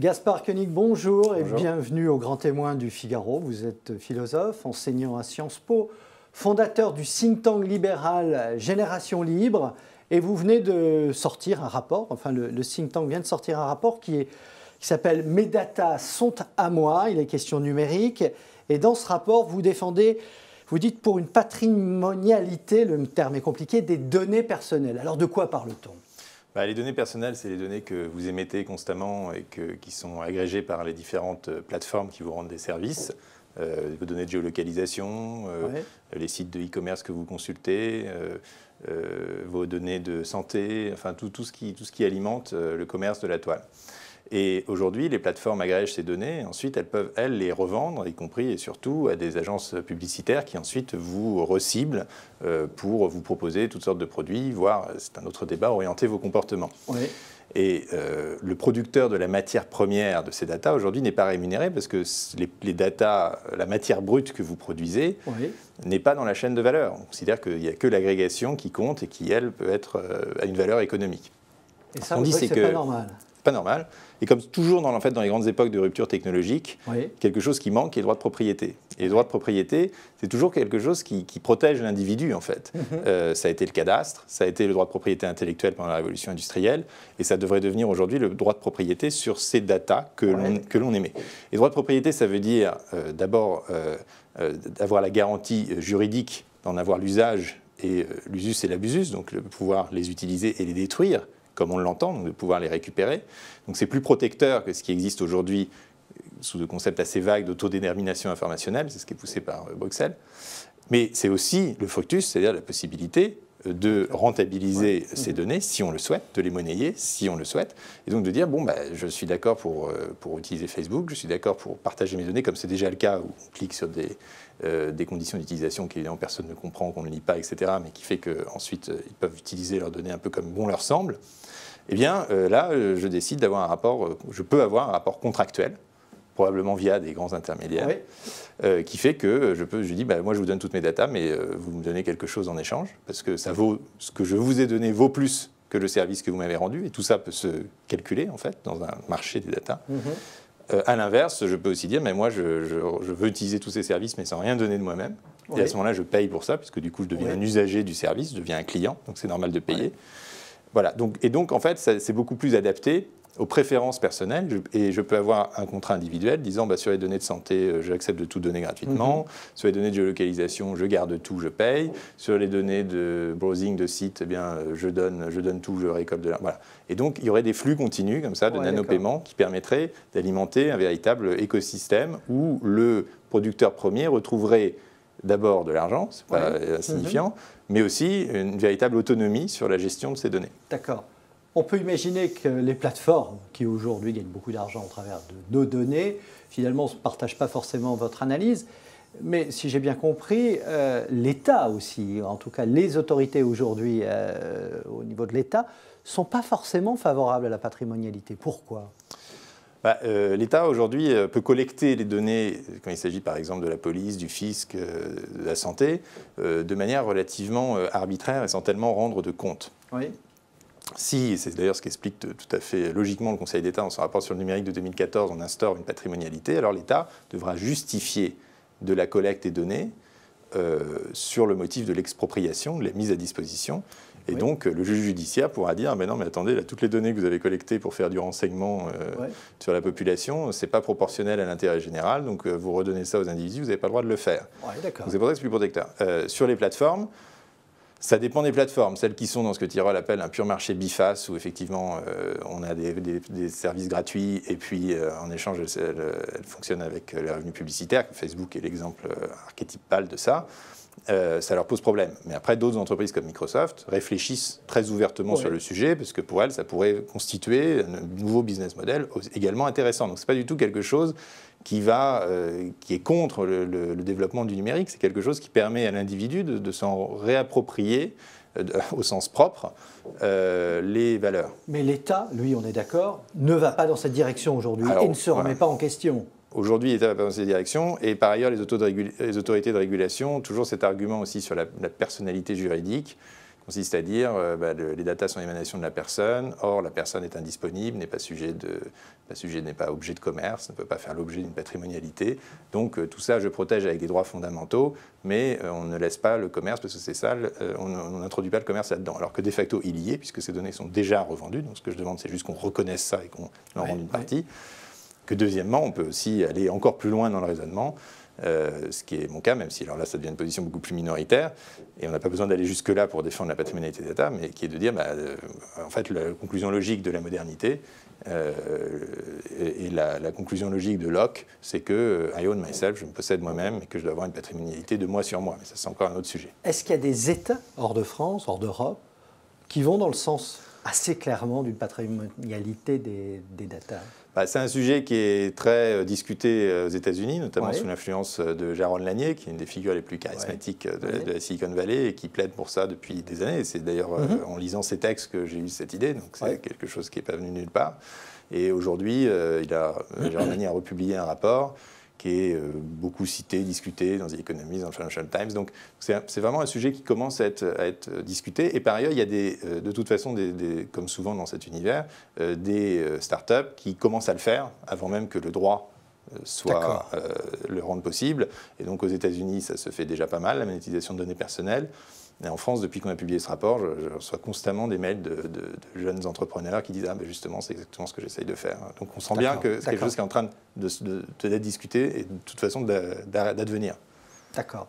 Gaspard Koenig, bonjour et Bonjour. bienvenue au Grand Témoin du Figaro. Vous êtes philosophe, enseignant à Sciences Po, fondateur du think tank libéral Génération Libre et vous venez de sortir un rapport, enfin le think tank vient de sortir un rapport qui s'appelle « Mes data sont à moi », il est question numérique et dans ce rapport vous défendez, vous dites pour une patrimonialité, le terme est compliqué, des données personnelles. Alors de quoi parle-t-on ? Les données personnelles, c'est les données que vous émettez constamment et qui sont agrégées par les différentes plateformes qui vous rendent des services. Vos données de géolocalisation, les sites de e-commerce que vous consultez, vos données de santé, enfin tout ce qui alimente le commerce de la toile. Et aujourd'hui, les plateformes agrègent ces données. Ensuite, elles peuvent, les revendre, y compris et surtout à des agences publicitaires qui ensuite vous reciblent pour vous proposer toutes sortes de produits, voire, c'est un autre débat, orienter vos comportements. Oui. Et le producteur de la matière première de ces datas, aujourd'hui, n'est pas rémunéré parce que les datas, la matière brute que vous produisez, n'est pas dans la chaîne de valeur. On considère qu'il n'y a que l'agrégation qui compte et qui, elle, peut être à une valeur économique. Et ça, on dit c'est pas normal. Pas normal. Et comme toujours dans les grandes époques de rupture technologique, quelque chose qui manque, qui est le droit de propriété. Et le droit de propriété, c'est toujours quelque chose qui protège l'individu, en fait. Ça a été le cadastre, ça a été le droit de propriété intellectuelle pendant la révolution industrielle, et ça devrait devenir aujourd'hui le droit de propriété sur ces datas que l'on émet. Et le droit de propriété, ça veut dire d'abord d'avoir la garantie juridique, d'en avoir l'usage et l'usus et l'abusus, donc de pouvoir les utiliser et les détruire, comme on l'entend, donc de pouvoir les récupérer. Donc c'est plus protecteur que ce qui existe aujourd'hui sous le concept assez vague d'autodétermination informationnelle, c'est ce qui est poussé par Bruxelles. Mais c'est aussi le fructus, c'est-à-dire la possibilité de rentabiliser ces données, si on le souhaite, de les monnayer, si on le souhaite, et donc de dire, je suis d'accord pour utiliser Facebook, je suis d'accord pour partager mes données, comme c'est déjà le cas, où on clique sur des conditions d'utilisation qu'évidemment personne ne comprend, qu'on ne lit pas, etc., mais qui fait qu'ensuite ils peuvent utiliser leurs données un peu comme bon leur semble. Eh bien, là, je décide d'avoir un rapport, je peux avoir un rapport contractuel, probablement via des grands intermédiaires, qui fait que je dis, moi je vous donne toutes mes datas, mais vous me donnez quelque chose en échange, parce que ça vaut, ce que je vous ai donné vaut plus que le service que vous m'avez rendu, et tout ça peut se calculer, en fait, dans un marché des datas. À l'inverse, je peux aussi dire, mais moi je veux utiliser tous ces services, mais sans rien donner de moi-même. Et à ce moment-là, je paye pour ça, puisque du coup, je deviens un usager du service, je deviens un client, donc c'est normal de payer. Voilà, donc en fait, c'est beaucoup plus adapté aux préférences personnelles, et je peux avoir un contrat individuel disant sur les données de santé, j'accepte de tout donner gratuitement, sur les données de géolocalisation, je garde tout, je paye, sur les données de browsing de site, je donne tout, je récolte de l'argent. Voilà. Et donc, il y aurait des flux continus comme ça de nanopaiements qui permettraient d'alimenter un véritable écosystème où le producteur premier retrouverait d'abord de l'argent, c'est pas insignifiant, mais aussi une véritable autonomie sur la gestion de ces données. D'accord. On peut imaginer que les plateformes, qui aujourd'hui gagnent beaucoup d'argent au travers de nos données, finalement ne partagent pas forcément votre analyse, mais si j'ai bien compris, l'État aussi, en tout cas les autorités aujourd'hui au niveau de l'État, ne sont pas forcément favorables à la patrimonialité. Pourquoi ? L'État aujourd'hui peut collecter les données, quand il s'agit par exemple de la police, du fisc, de la santé, de manière relativement arbitraire et sans tellement rendre de compte. Si, c'est d'ailleurs ce qu'explique tout à fait logiquement le Conseil d'État dans son rapport sur le numérique de 2014, on instaure une patrimonialité, alors l'État devra justifier de la collecte des données sur le motif de l'expropriation, de la mise à disposition. Et donc, le juge judiciaire pourra dire « mais non, mais attendez, là, toutes les données que vous avez collectées pour faire du renseignement sur la population, ce n'est pas proportionnel à l'intérêt général, donc vous redonnez ça aux individus, vous n'avez pas le droit de le faire. » C'est pour ça que c'est plus protecteur. Sur les plateformes, ça dépend des plateformes. Celles qui sont dans ce que Tirole appelle un pur marché biface, où effectivement on a des services gratuits et puis en échange elles fonctionnent avec les revenus publicitaires. Facebook est l'exemple archétypal de ça. Ça leur pose problème. Mais après, d'autres entreprises comme Microsoft réfléchissent très ouvertement sur le sujet, parce que pour elles, ça pourrait constituer un nouveau business model également intéressant. Donc ce n'est pas du tout quelque chose qui est contre le développement du numérique, c'est quelque chose qui permet à l'individu de s'en réapproprier au sens propre les valeurs. Mais l'État, lui, on est d'accord, ne va pas dans cette direction aujourd'hui et ne se remet pas en question. Aujourd'hui, l'État va pas dans cette direction, et par ailleurs, les autorités de régulation ont toujours cet argument aussi sur la personnalité juridique, consiste à dire les datas sont l'émanation de la personne, or la personne est indisponible, n'est pas objet de commerce, ne peut pas faire l'objet d'une patrimonialité. Donc tout ça, je protège avec des droits fondamentaux, mais on ne laisse pas le commerce, parce que c'est ça, on n'introduit pas le commerce là-dedans. Alors que de facto, il y est, puisque ces données sont déjà revendues. Donc ce que je demande, c'est juste qu'on reconnaisse ça et qu'on en rende une partie. Que deuxièmement, on peut aussi aller encore plus loin dans le raisonnement, ce qui est mon cas, même si alors là ça devient une position beaucoup plus minoritaire, et on n'a pas besoin d'aller jusque-là pour défendre la patrimonialité d'État, mais qui est de dire, en fait, la conclusion logique de la modernité, et la conclusion logique de Locke, c'est que I own myself, je me possède moi-même, et que je dois avoir une patrimonialité de moi sur moi. Mais ça, c'est encore un autre sujet. Est-ce qu'il y a des États, hors de France, hors d'Europe, qui vont dans le sens assez clairement d'une patrimonialité des datas? C'est un sujet qui est très discuté aux États-Unis, notamment sous l'influence de Jaron Lanier, qui est une des figures les plus charismatiques de la Silicon Valley et qui plaide pour ça depuis des années. C'est d'ailleurs en lisant ses textes que j'ai eu cette idée, donc c'est quelque chose qui n'est pas venu nulle part. Et aujourd'hui, Jaron Lanier a republié un rapport qui est beaucoup cité, discuté dans The Economist, dans le Financial Times. Donc c'est vraiment un sujet qui commence à être discuté. Et par ailleurs, il y a de toute façon, comme souvent dans cet univers, des startups qui commencent à le faire avant même que le droit le rende possible. Et donc aux États-Unis, ça se fait déjà pas mal, la monétisation de données personnelles. Et en France, depuis qu'on a publié ce rapport, je reçois constamment des mails de jeunes entrepreneurs qui disent « Ah, ben justement, c'est exactement ce que j'essaye de faire ». Donc on sent bien que c'est quelque chose qui est en train d'être discuté et de toute façon d'advenir. D'accord.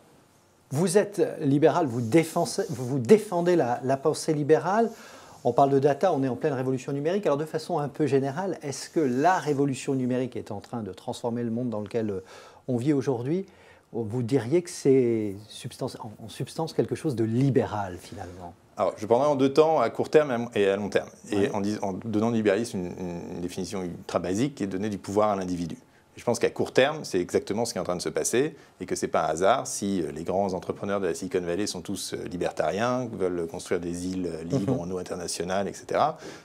Vous êtes libéral, vous défendez la pensée libérale. On parle de data, on est en pleine révolution numérique. Alors de façon un peu générale, est-ce que la révolution numérique est en train de transformer le monde dans lequel on vit aujourd'hui ? Vous diriez que c'est en substance quelque chose de libéral, finalement? Alors, je prendrai en deux temps, à court terme et à long terme. Et en donnant au libéralisme une définition ultra basique qui est de donner du pouvoir à l'individu. Je pense qu'à court terme, c'est exactement ce qui est en train de se passer et que ce n'est pas un hasard si les grands entrepreneurs de la Silicon Valley sont tous libertariens, veulent construire des îles libres en eau internationale, etc.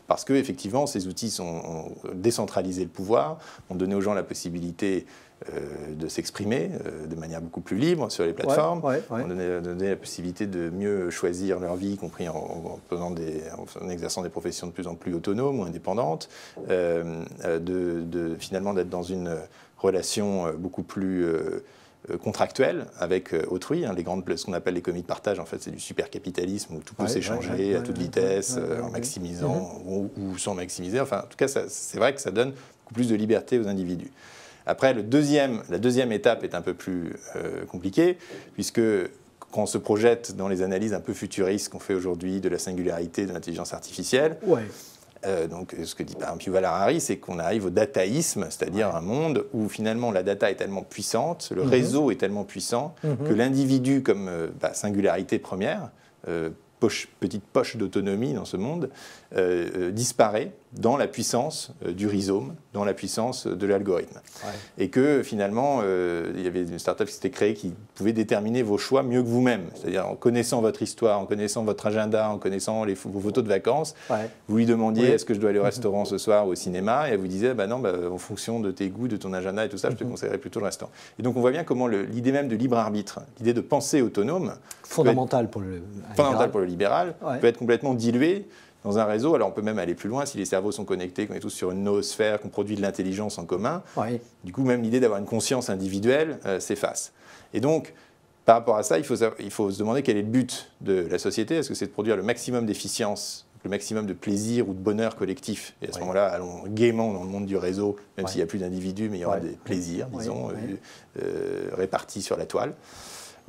Parce qu'effectivement, ces outils ont décentralisé le pouvoir, ont donné aux gens la possibilité de s'exprimer de manière beaucoup plus libre sur les plateformes, ont donné la possibilité de mieux choisir leur vie, y compris en exerçant des professions de plus en plus autonomes ou indépendantes, finalement d'être dans une relation beaucoup plus contractuelle avec autrui. Ce qu'on appelle l'économie de partage, en fait, c'est du supercapitalisme où tout peut s'échanger à toute vitesse, en maximisant ou sans maximiser. Enfin, en tout cas, c'est vrai que ça donne beaucoup plus de liberté aux individus. Après, la deuxième étape est un peu plus compliquée, puisque quand on se projette dans les analyses un peu futuristes qu'on fait aujourd'hui de la singularité de l'intelligence artificielle, donc ce que dit par exemple Yuval Harari, c'est qu'on arrive au dataïsme, c'est-à-dire un monde où finalement la data est tellement puissante, le réseau est tellement puissant, que l'individu comme singularité première, petite poche d'autonomie dans ce monde, disparaît dans la puissance du rhizome, dans la puissance de l'algorithme. Et que finalement, il y avait une start-up qui s'était créée qui pouvait déterminer vos choix mieux que vous-même. C'est-à-dire en connaissant votre histoire, en connaissant votre agenda, en connaissant vos photos de vacances, vous lui demandiez est-ce que je dois aller au restaurant ce soir ou au cinéma, et elle vous disait non, en fonction de tes goûts, de ton agenda et tout ça, je te conseillerais plutôt le restaurant. Et donc on voit bien comment l'idée même de libre arbitre, l'idée de pensée autonome, fondamentale pour le libéral, peut être complètement diluée dans un réseau. Alors on peut même aller plus loin, si les cerveaux sont connectés, qu'on est tous sur une noosphère, qu'on produit de l'intelligence en commun, du coup même l'idée d'avoir une conscience individuelle s'efface. Et donc, par rapport à ça, il faut se demander quel est le but de la société. Est-ce que c'est de produire le maximum d'efficience, le maximum de plaisir ou de bonheur collectif? Et à ce moment-là, allons gaiement dans le monde du réseau, même s'il n'y a plus d'individus, mais il y aura des plaisirs, disons, répartis sur la toile.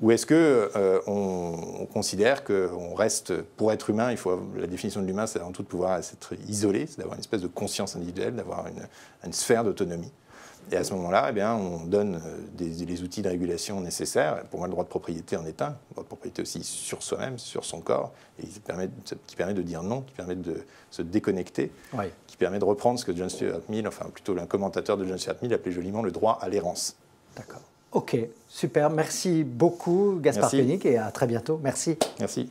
Ou est-ce qu'on considère qu'on reste, pour être humain, la définition de l'humain, c'est avant tout de pouvoir être isolé, c'est d'avoir une espèce de conscience individuelle, d'avoir une sphère d'autonomie. Et à ce moment-là, on donne les outils de régulation nécessaires. Pour moi, le droit de propriété en est un. Le droit de propriété aussi sur soi-même, sur son corps, et qui permet de dire non, qui permet de se déconnecter, qui permet de reprendre ce que John Stuart Mill, enfin plutôt un commentateur de John Stuart Mill appelait joliment le droit à l'errance. D'accord. Ok, super. Merci beaucoup, Gaspard Koenig, et à très bientôt. Merci. Merci.